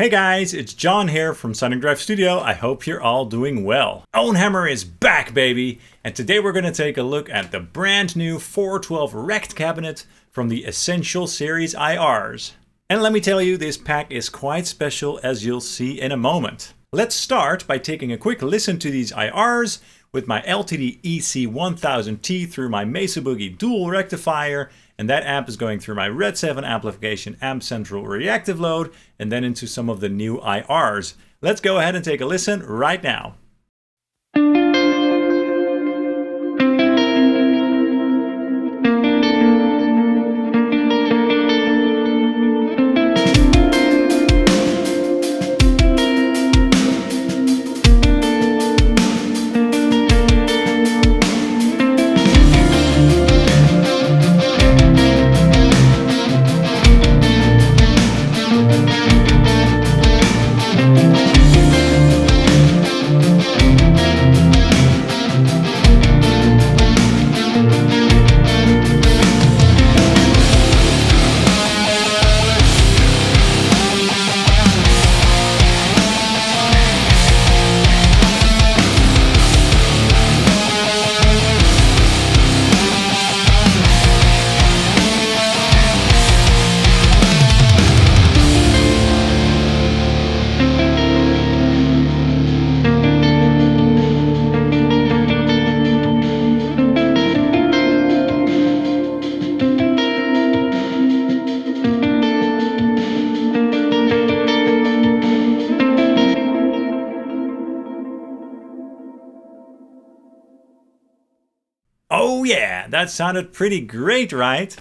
Hey guys, it's John here from Sonic Drive Studio. I hope you're all doing well. OwnHammer is back, baby! And today we're going to take a look at the brand new 412 RECT cabinet from the Essential Series IRs. And let me tell you, this pack is quite special, as you'll see in a moment. Let's start by taking a quick listen to these IRs with my LTD EC1000T through my Mesa Boogie dual rectifier, and that amp is going through my RedSeven Amplification Amp Central Reactive load, and then into some of the new IRs. Let's go ahead and take a listen right now. Oh yeah, that sounded pretty great, right?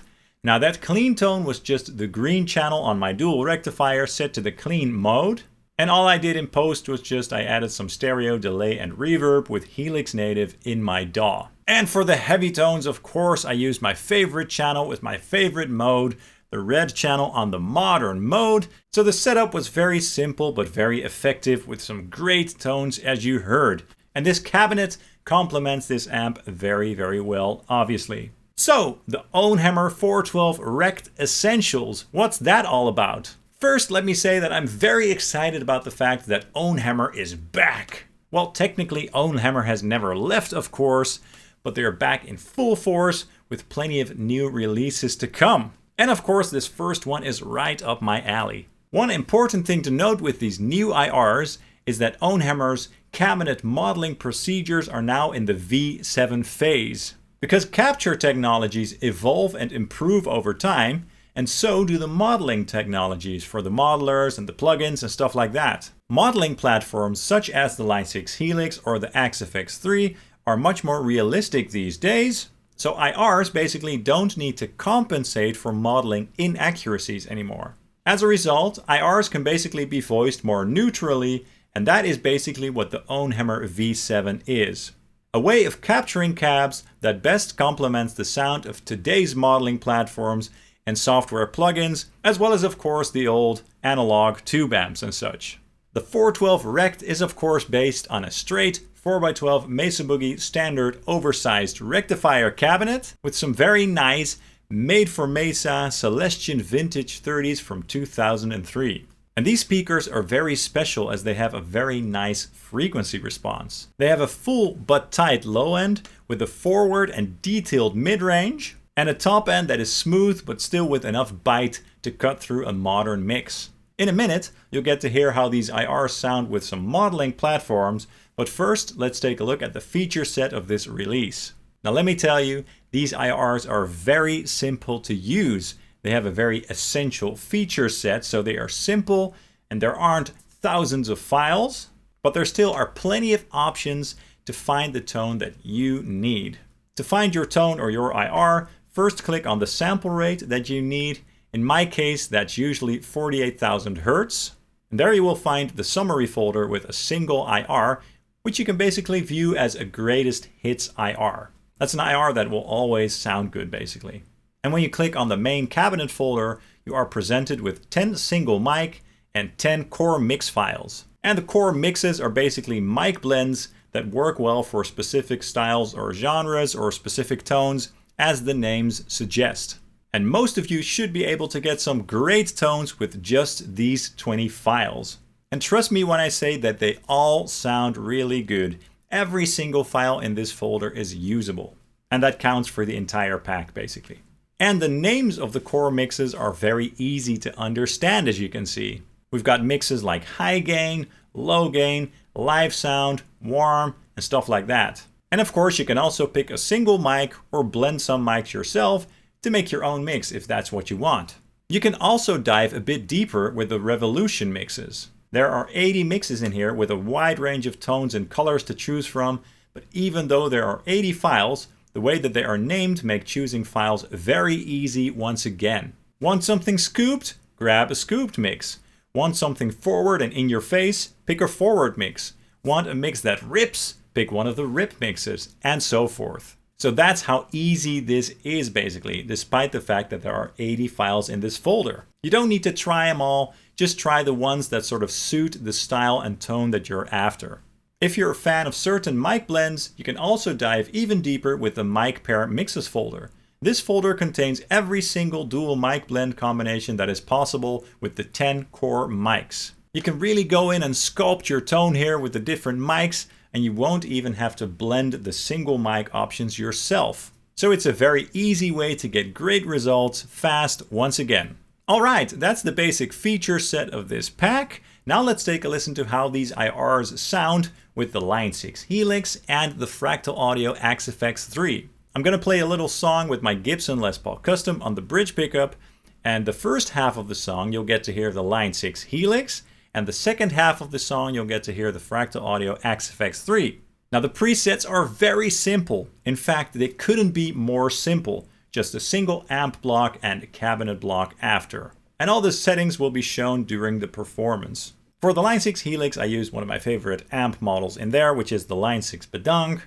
Now that clean tone was just the green channel on my dual rectifier set to the clean mode. And all I did in post was I added some stereo delay and reverb with Helix native in my DAW. And for the heavy tones, of course, I used my favorite channel with my favorite mode, the red channel on the modern mode. So the setup was very simple but very effective with some great tones, as you heard. And this cabinet complements this amp very, very well, obviously. So, the OwnHammer 412 RECT Essentials, what's that all about? First, let me say that I'm very excited about the fact that OwnHammer is back. Well, technically, OwnHammer has never left, of course, but they're back in full force with plenty of new releases to come. And of course, this first one is right up my alley. One important thing to note with these new IRs is that OwnHammer's cabinet modeling procedures are now in the V7 phase. Because capture technologies evolve and improve over time, and so do the modeling technologies for the modelers and the plugins and stuff like that. Modeling platforms such as the Line 6 Helix or the Axe-FX 3 are much more realistic these days, so IRs basically don't need to compensate for modeling inaccuracies anymore. As a result, IRs can basically be voiced more neutrally, and that is basically what the OwnHammer V7 is. A way of capturing cabs that best complements the sound of today's modeling platforms and software plugins, as well as of course the old analog tube amps and such. The 412 RECT is of course based on a straight 4x12 Mesa Boogie standard oversized rectifier cabinet with some very nice made for Mesa Celestion vintage 30s from 2003. And these speakers are very special as they have a very nice frequency response. They have a full but tight low end with a forward and detailed mid-range, and a top end that is smooth but still with enough bite to cut through a modern mix. In a minute, you'll get to hear how these IRs sound with some modeling platforms, but first let's take a look at the feature set of this release. Now let me tell you, these IRs are very simple to use. They have a very essential feature set, so they are simple and there aren't thousands of files, but there still are plenty of options to find the tone that you need. To find your tone or your IR, first click on the sample rate that you need. In my case, that's usually 48,000 Hertz. And there you will find the summary folder with a single IR, which you can basically view as a greatest hits IR. That's an IR that will always sound good, basically. And when you click on the main cabinet folder, you are presented with 10 single mic and 10 core mix files. And the core mixes are basically mic blends that work well for specific styles or genres or specific tones, as the names suggest. And most of you should be able to get some great tones with just these 20 files. And trust me when I say that they all sound really good. Every single file in this folder is usable. And that counts for the entire pack basically. And the names of the core mixes are very easy to understand, as you can see. We've got mixes like high gain, low gain, live sound, warm, and stuff like that. And of course, you can also pick a single mic or blend some mics yourself to make your own mix if that's what you want. You can also dive a bit deeper with the Revolution mixes. There are 80 mixes in here with a wide range of tones and colors to choose from, but even though there are 80 files, the way that they are named make choosing files very easy once again. Want something scooped? Grab a scooped mix. Want something forward and in your face? Pick a forward mix. Want a mix that rips? Pick one of the rip mixes, and so forth. So that's how easy this is basically, despite the fact that there are 80 files in this folder. You don't need to try them all, just try the ones that sort of suit the style and tone that you're after. If you're a fan of certain mic blends, you can also dive even deeper with the mic pair mixes folder. This folder contains every single dual mic blend combination that is possible with the 10 core mics. You can really go in and sculpt your tone here with the different mics, and you won't even have to blend the single mic options yourself. So it's a very easy way to get great results fast once again. Alright, that's the basic feature set of this pack. Now let's take a listen to how these IRs sound with the Line 6 Helix and the Fractal Audio Axe-Fx 3. I'm going to play a little song with my Gibson Les Paul Custom on the bridge pickup, and the first half of the song you'll get to hear the Line 6 Helix, and the second half of the song you'll get to hear the Fractal Audio Axe-Fx 3. Now the presets are very simple. In fact, they couldn't be more simple. Just a single amp block and a cabinet block after. And all the settings will be shown during the performance. For the Line 6 Helix, I used one of my favorite amp models in there, which is the Line 6 Bedunk.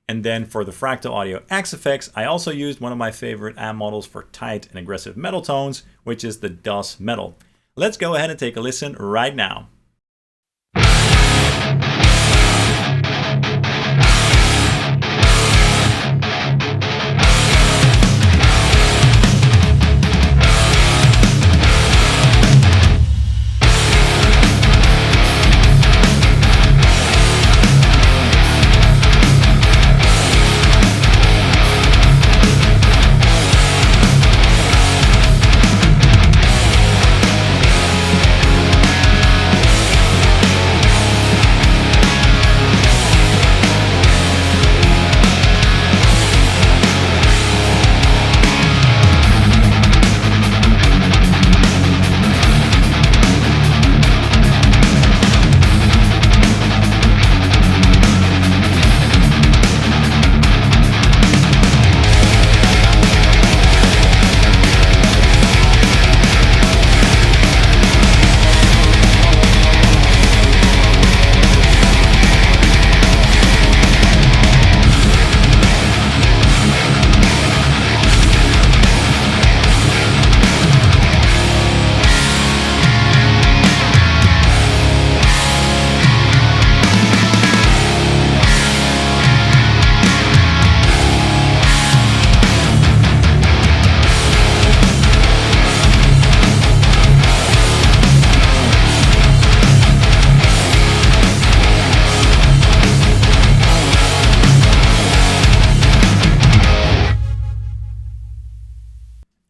And then for the Fractal Audio Axe-Fx, I also used one of my favorite amp models for tight and aggressive metal tones, which is the DOS Metal. Let's go ahead and take a listen right now.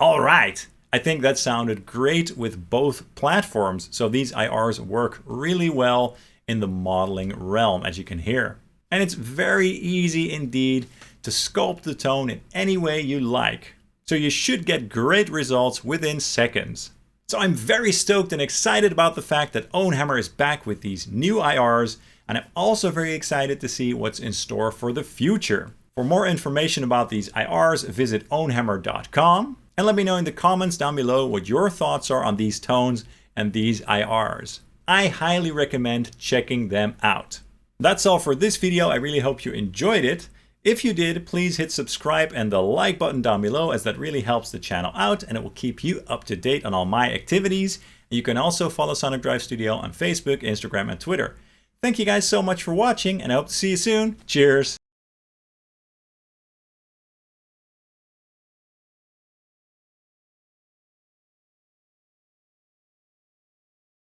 Alright, I think that sounded great with both platforms, so these IRs work really well in the modeling realm, as you can hear. And it's very easy indeed to sculpt the tone in any way you like. So you should get great results within seconds. So I'm very stoked and excited about the fact that OwnHammer is back with these new IRs, and I'm also very excited to see what's in store for the future. For more information about these IRs, visit ownhammer.com. And let me know in the comments down below what your thoughts are on these tones and these IRs. I highly recommend checking them out. That's all for this video. I really hope you enjoyed it. If you did, please hit subscribe and the like button down below, as that really helps the channel out and it will keep you up to date on all my activities. You can also follow Sonic Drive Studio on Facebook, Instagram, and Twitter. Thank you guys so much for watching, and I hope to see you soon. Cheers!